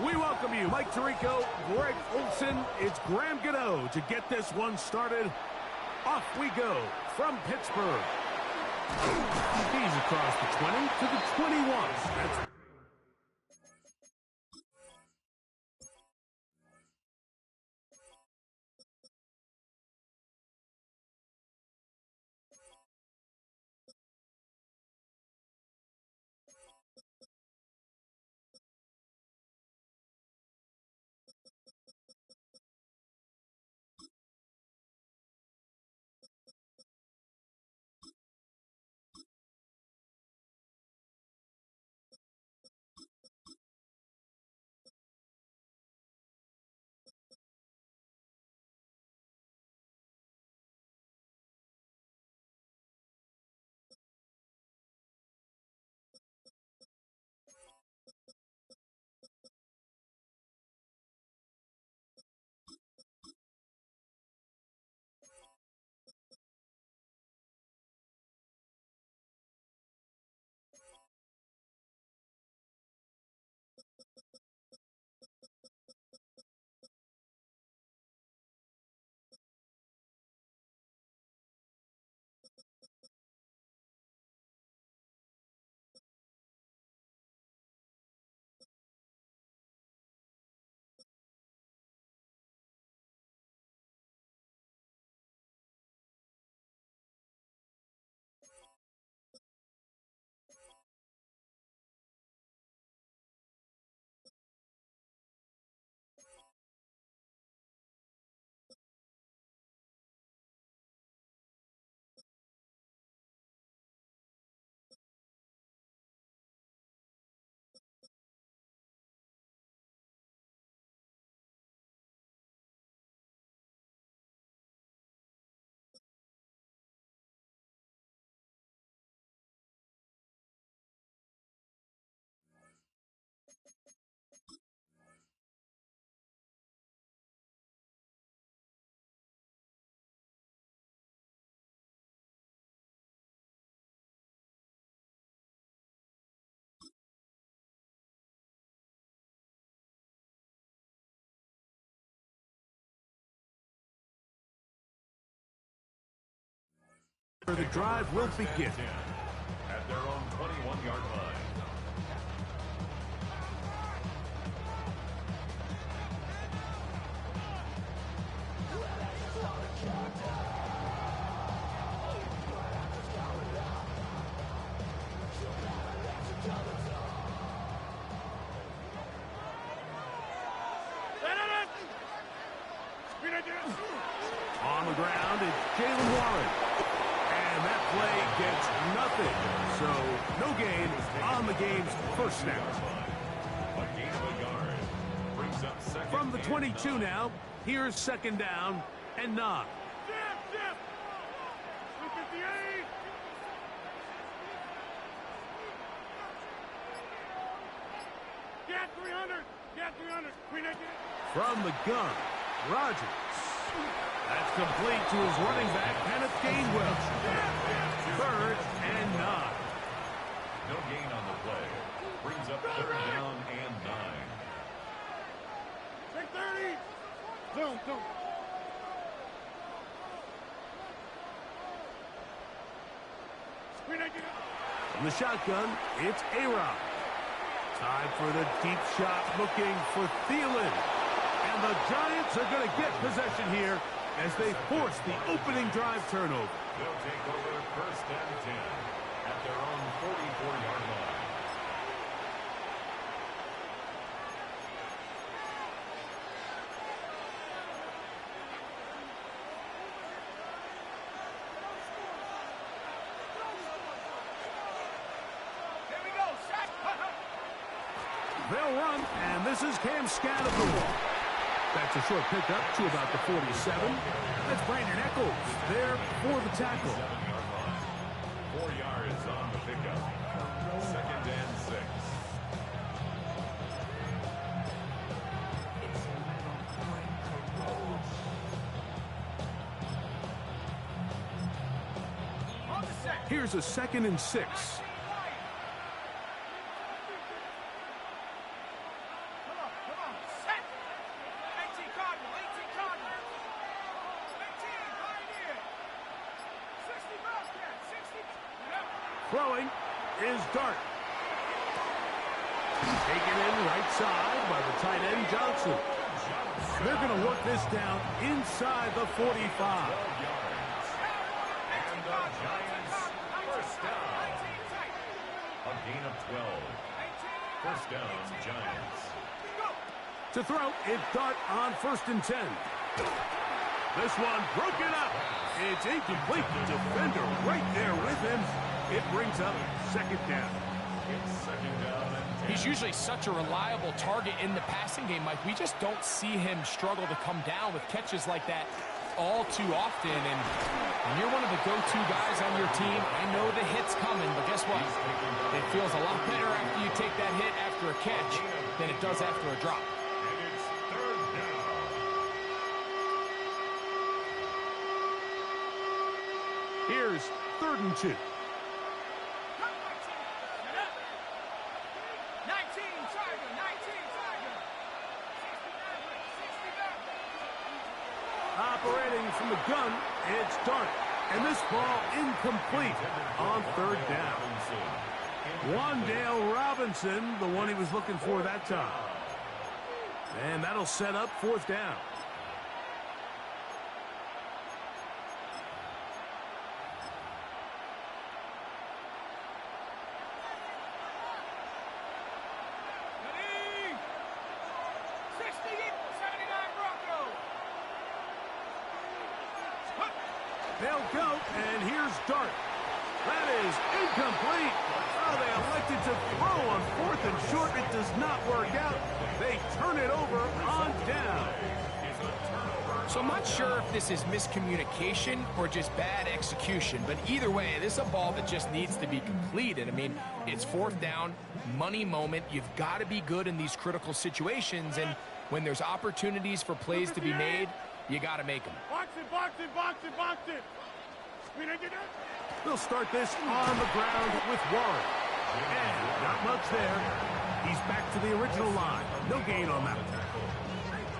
We welcome you, Mike Tirico, Greg Olson. It's Graham Gano to get this one started. Off we go from Pittsburgh. He's across the 20 to the 21. That's the drive will begin. At their own 21-yard line. On the ground, it's Jalen Warren. And that play gets nothing. So, no gain on the game's first snap. A gain of a yard. Brings up second. From the 22 now, here's second down and 9. From the gun, Rodgers. That's complete to his running back, Kenneth Gainwell. 3rd and 9. No gain on the play. Brings up 3rd down and 9. Take 30. Zoom. From the shotgun, it's A-Rod. Time for the deep shot, looking for Thielen. And the Giants are going to get possession here as they force the opening drive turnover. They'll take over 1st and 10 at their own 44-yard line. They'll run, and this is Cam Scattergood. That's a short pickup to about the 47. That's Brandon Echols there for the tackle. 7-yard line. 4 yards on the pickup. 2nd and 6. Here's a 2nd and 6. Throwing is Dart. Taken in right side by the tight end, Johnson. They're going to work this down inside the 45. And the Giants first down. A gain of 12. First down, Giants. To throw, it's Dart on 1st and 10. This one broken up. It's incomplete. The defender right there with him. It brings up 2nd down. It's 2nd down and 10. He's usually such a reliable target in the passing game, Mike. We just don't see him struggle to come down with catches like that all too often. And when you're one of the go-to guys on your team, I know the hit's coming, but guess what? It feels a lot better after you take that hit after a catch than it does after a drop. And it's 3rd down. Here's 3rd and 2. Operating from the gun, it's Dart. And this ball incomplete on 3rd down. Wandale Robinson, the one he was looking for that time. And that'll set up 4th down. They'll go, and here's Dart. That is incomplete. Oh, they elected to throw on 4th and short. It does not work out. They turn it over on down. So I'm not sure if this is miscommunication or just bad execution, but either way, this is a ball that just needs to be completed. I mean, it's 4th down, money moment. You've got to be good in these critical situations, and when there's opportunities for plays to be made, you got to make them. Box it, box it, box it, box it. They'll start this on the ground with Warren. And not much there. He's back to the original line. No gain on that.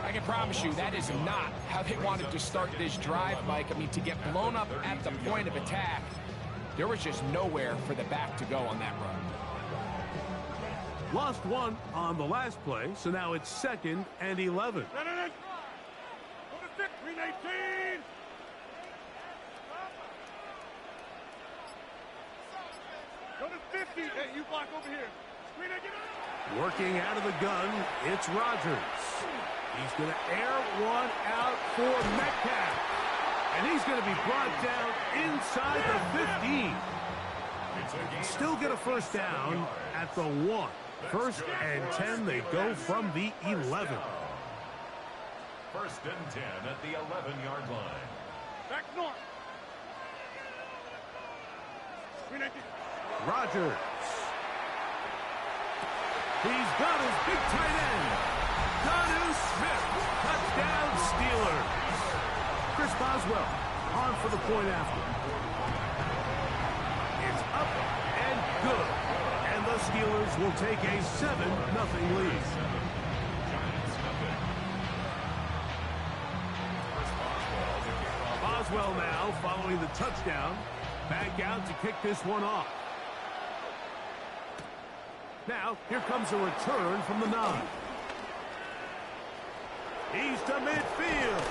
I can promise you that is not how they wanted to start this drive, Mike. I mean, to get blown up at the point of attack, there was just nowhere for the back to go on that run. Lost 1 on the last play, so now it's 2nd and 11. Go to 319. Go to 50. Hey, you block over here. Working out of the gun, it's Rodgers. He's going to air one out for Metcalf. And he's going to be brought down inside the 15. Still get a 1st down at the 1. 1st and 10, they go from the 11. 1st and 10 at the 11-yard line. Back north. Rodgers. He's got his big tight end. Donu Smith. Touchdown Steelers. Chris Boswell on for the point after. It's up and good. And the Steelers will take a 7-0 lead. Boswell now following the touchdown. Back out to kick this one off. Now, here comes a return from the 9. He's to midfield.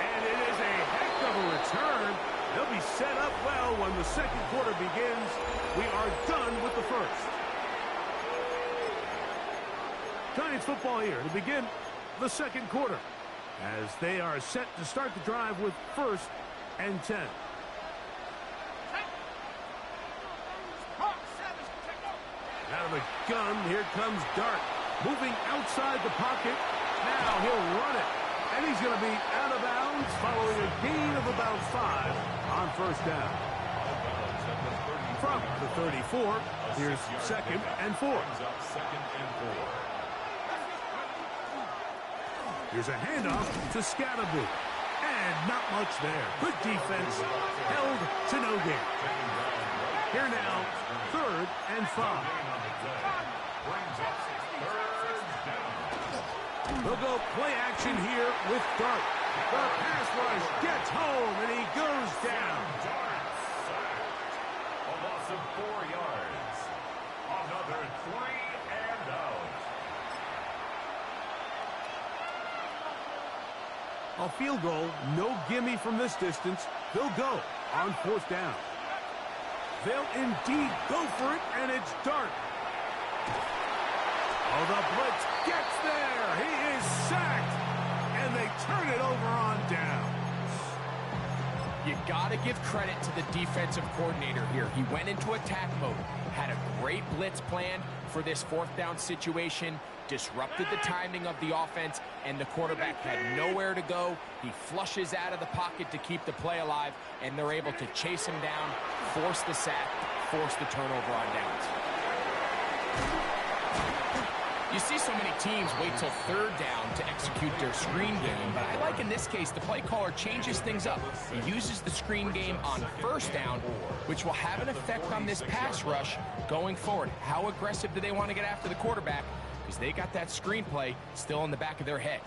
And it is a heck of a return. They'll be set up well when the 2nd quarter begins. We are done with the 1st. Giants football here to begin the 2nd quarter, as they are set to start the drive with 1st and 10. Out of the gun, here comes Dart. Moving outside the pocket. Now he'll run it. And he's going to be out of bounds following a gain of about 5 on 1st down. From the 34, here's 2nd and 4. Here's a handoff to Scatterby. And not much there. Good defense. Held to no gain. Here now, 3rd and 5. They'll go play action here with Dart. The pass rush gets home, and he goes down. A loss of 4 A field goal, no gimme from this distance. They'll go on 4th down. They'll indeed go for it, and it's Dart. Oh, the blitz gets there. He is sacked, and they turn it over on down. You got to give credit to the defensive coordinator here. He went into attack mode, had a great blitz plan for this 4th down situation, disrupted the timing of the offense, and the quarterback had nowhere to go. He flushes out of the pocket to keep the play alive, and they're able to chase him down, force the sack, force the turnover on downs. You see so many teams wait till 3rd down to execute their screen game, but I like in this case the play caller changes things up. He uses the screen game on 1st down, which will have an effect on this pass rush going forward. How aggressive do they want to get after the quarterback? Because they got that screen play still in the back of their head.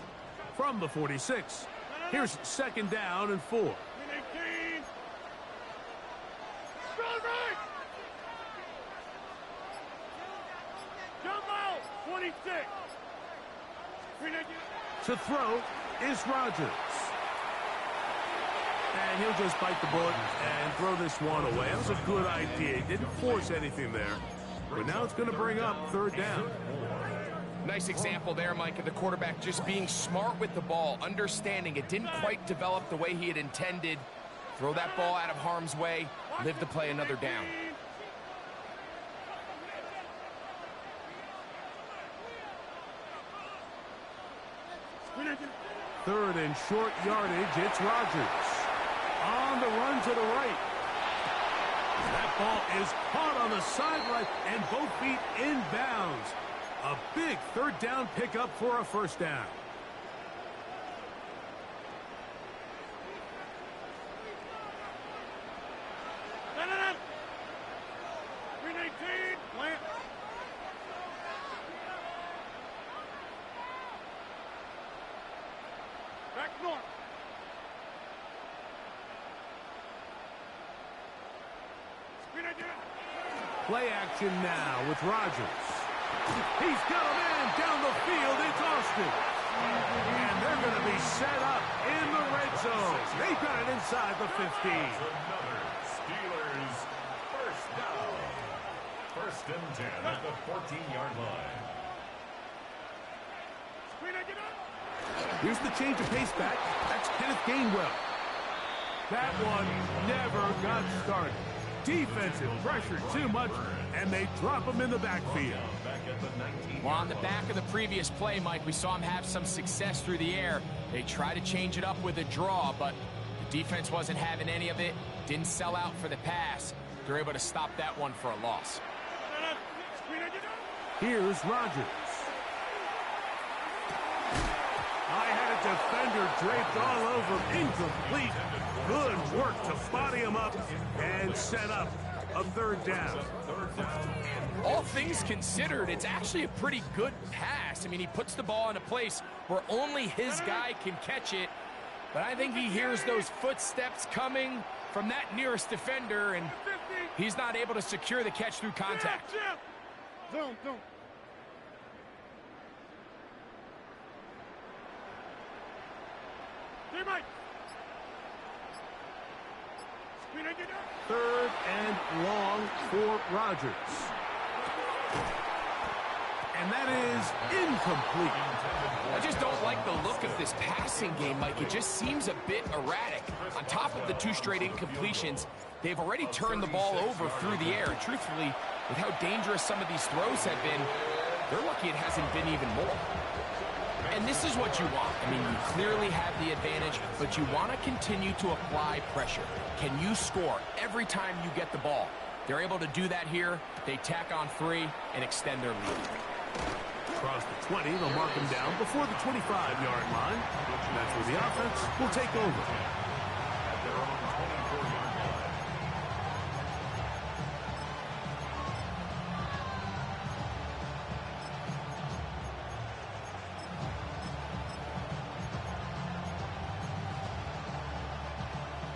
From the 46, here's 2nd down and 4. To throw is Rodgers. And he'll just bite the bullet and throw this one away. That was a good idea. He didn't force anything there. But now it's going to bring up 3rd down. Nice example there, Mike, of the quarterback just being smart with the ball, understanding it didn't quite develop the way he had intended. Throw that ball out of harm's way, live to play another down. 3rd and short yardage, it's Rodgers. On the run to the right. That ball is caught on the sideline and both feet inbounds. A big 3rd down pickup for a 1st down. Back north. Play action now with Rodgers. He's got a man down the field. It's Austin. And they're going to be set up in the red zone. They've got it inside the 15. Another Steelers 1st down. 1st and 10 at the 14-yard line. Here's the change of pace back. That's Kenneth Gainwell. That one never got started. Defensive pressure too much, and they drop him in the backfield. Well, on the back of the previous play, Mike, we saw him have some success through the air. They tried to change it up with a draw, but the defense wasn't having any of it. Didn't sell out for the pass. They're able to stop that one for a loss. Here's Rodgers. I had a defender draped all over, incomplete. Good work to body him up and set up a 3rd down. All things considered, it's actually a pretty good pass. I mean, he puts the ball in a place where only his guy can catch it. But I think he hears those footsteps coming from that nearest defender, and he's not able to secure the catch through contact. Zone. Teammate. 3rd and long for Rodgers. And that is incomplete. I just don't like the look of this passing game, Mike. It just seems a bit erratic. On top of the 2 straight incompletions, they've already turned the ball over through the air. And truthfully, with how dangerous some of these throws have been, they're lucky it hasn't been even more. And this is what you want. I mean, you clearly have the advantage, but you want to continue to apply pressure. Can you score every time you get the ball? They're able to do that here. They tack on 3 and extend their lead. Across the 20, they'll mark him down before the 25-yard line. That's where the offense will take over. At their own 24-yard line.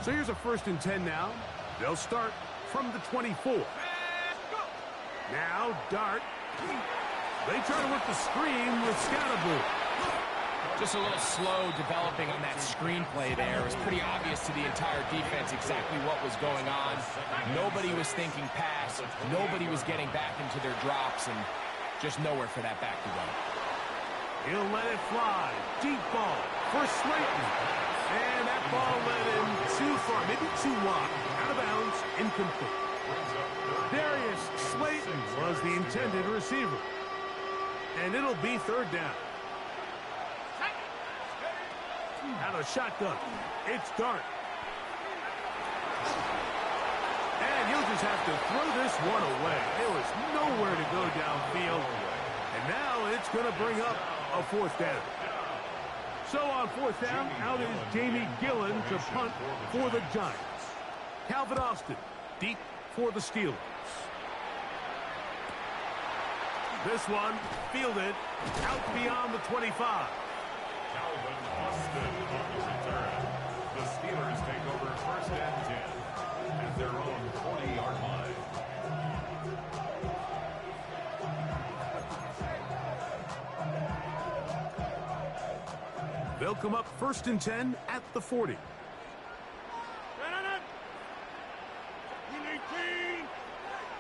So here's a 1st and 10 now. They'll start from the 24. Now Dart. They try to work the screen with Scatterbull. Just a little slow developing on that screenplay there. It was pretty obvious to the entire defense exactly what was going on. Nobody was thinking pass. Nobody was getting back into their drops, and just nowhere for that back to go. He'll let it fly. Deep ball for Slayton. And that ball led him too far, maybe too wide. Out of bounds, incomplete. Darius Slayton was the intended receiver. And it'll be third down. Out of shotgun. It's Dart. And he'll just have to throw this one away. There was nowhere to go downfield. And now it's going to bring up a fourth down. So on fourth down, out is Jamie Gillen to punt for the Giants. Calvin Austin deep for the Steelers. This one fielded out beyond the 25. Calvin Austin on the return. The Steelers take over first and 10 at their own 40-yard line. They'll come up first and 10 at the 40. Win 18.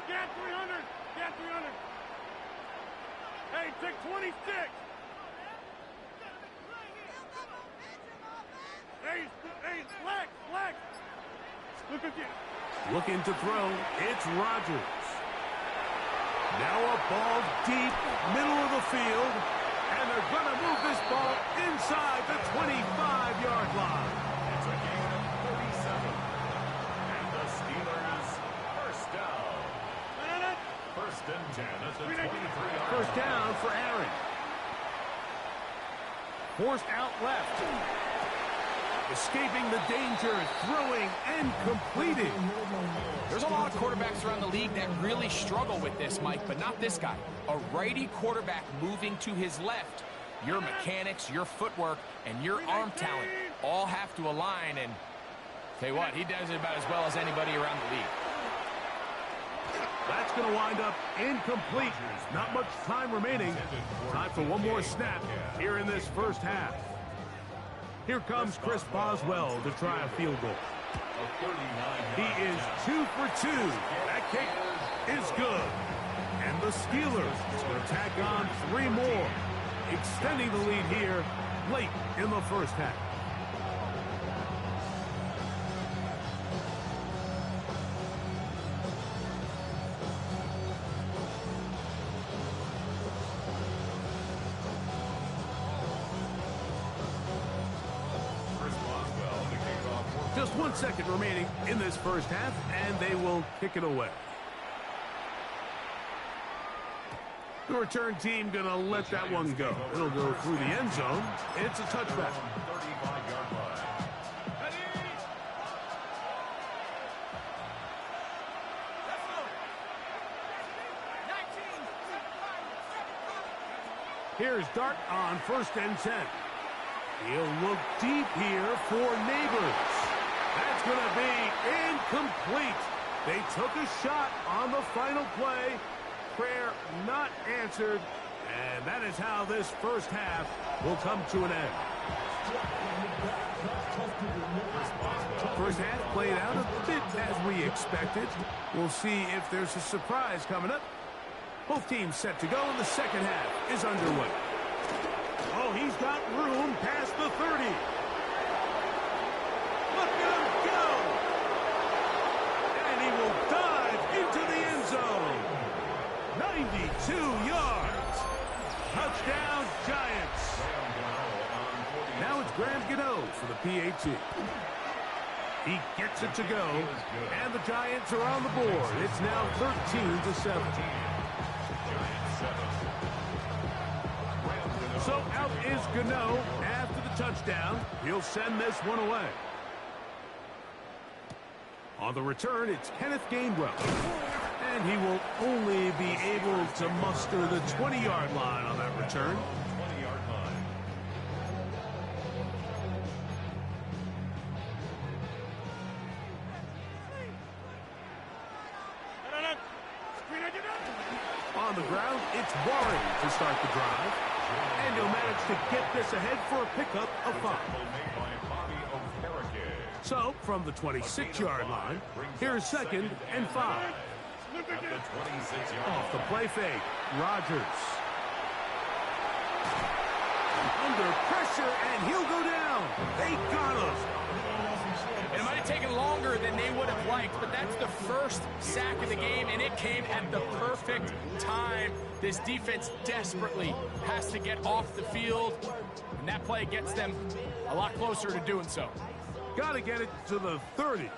Get 300. Get 300. Hey, take 26. Hey, flex. Look at you. Looking to throw, it's Rodgers. Now a ball deep, middle of the field, and they're going to move this ball inside the 25-yard line. It's a gain of 37. And the Steelers first down. First and 10 at the 23-yard line. First down for Aaron. Forced out left. Escaping the danger, throwing and completing. There's a lot of quarterbacks around the league that really struggle with this, Mike, but not this guy. A righty quarterback moving to his left. Your mechanics, your footwork, and your arm talent all have to align, and tell you what, he does it about as well as anybody around the league. That's going to wind up incomplete. Not much time remaining. Time for one more snap here in this first half. Here comes Chris Boswell to try a field goal. He is 2 for 2. That kick is good. And the Steelers will tack on 3 more, extending the lead here late in the first half. Just 1 second remaining in this first half, and they will kick it away. The return team going to let that one go. It'll go through the end zone. It's a touchback. 35-yard line. Here's Dart on first and 10. He'll look deep here for Neighbors. That's going to be incomplete. They took a shot on the final play. Prayer not answered. And that is how this first half will come to an end. First half played out a bit as we expected. We'll see if there's a surprise coming up. Both teams set to go, and the second half is underway. Oh, he's got room past the 30. Look at him go! And he will dive into the end zone. 92 yards. Touchdown, Giants. Now it's Graham Gano for the PAT. He gets it to go, and the Giants are on the board. It's now 13-7. So out is Gano after the touchdown. He'll send this one away. On the return, it's Kenneth Gainwell. And he will only be able to muster the 20-yard line on that return. 20-yard line. On the the ground. It's Warren to start the drive. And he'll manage to get this ahead for a pickup of 5. So, from the 26-yard line, here's 2nd and 5. Off the play fake, Rodgers. Under pressure, and he'll go down. They got him. It might have taken longer than they would have liked, but that's the first sack of the game, and it came at the perfect time. This defense desperately has to get off the field, and that play gets them a lot closer to doing so. Got to get it to the 30.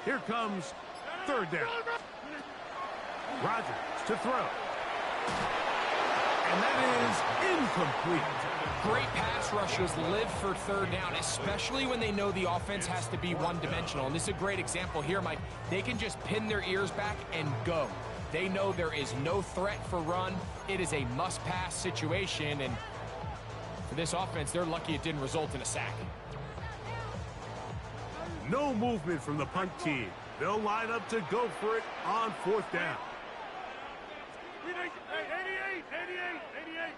Here comes 3rd down. Rodgers to throw. And that is incomplete. Great pass rushers live for 3rd down, especially when they know the offense has to be one-dimensional. And this is a great example here, Mike. They can just pin their ears back and go. They know there is no threat for run. It is a must-pass situation. And for this offense, they're lucky it didn't result in a sack. No movement from the punt team. They'll line up to go for it on 4th down. 88, 88, 88.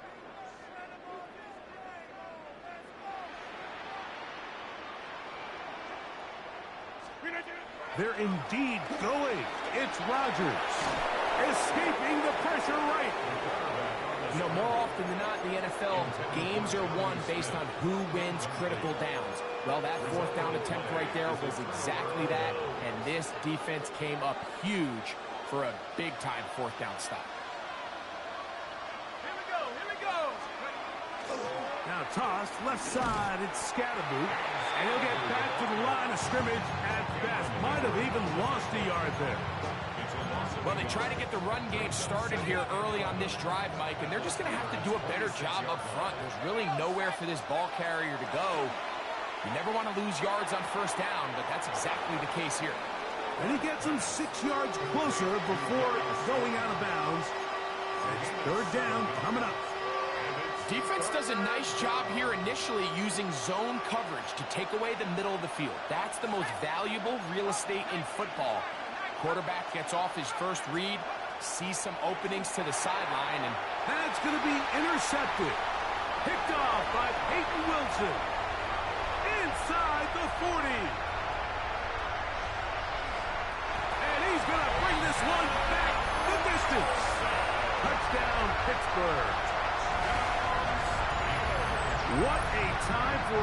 They're indeed going. It's Rodgers. Escaping the pressure right. You know, more often than not in the NFL, games are won based on who wins critical downs. Well, that 4th down attempt right there was exactly that, and this defense came up huge for a big-time 4th down stop. Now tossed, left side, it's Scatterboot. And he'll get back to the line of scrimmage at best. Might have even lost a yard there. Well, they try to get the run game started here early on this drive, Mike, and they're just going to have to do a better job up front. There's really nowhere for this ball carrier to go. You never want to lose yards on 1st down, but that's exactly the case here. And he gets him 6 yards closer before going out of bounds. It's 3rd down coming up. Defense does a nice job here initially using zone coverage to take away the middle of the field. That's the most valuable real estate in football. Quarterback gets off his first read, sees some openings to the sideline, and that's going to be intercepted. Picked off by Peyton Wilson. Inside the 40. And he's going to bring this one back the distance. Touchdown, Pittsburgh. What a time for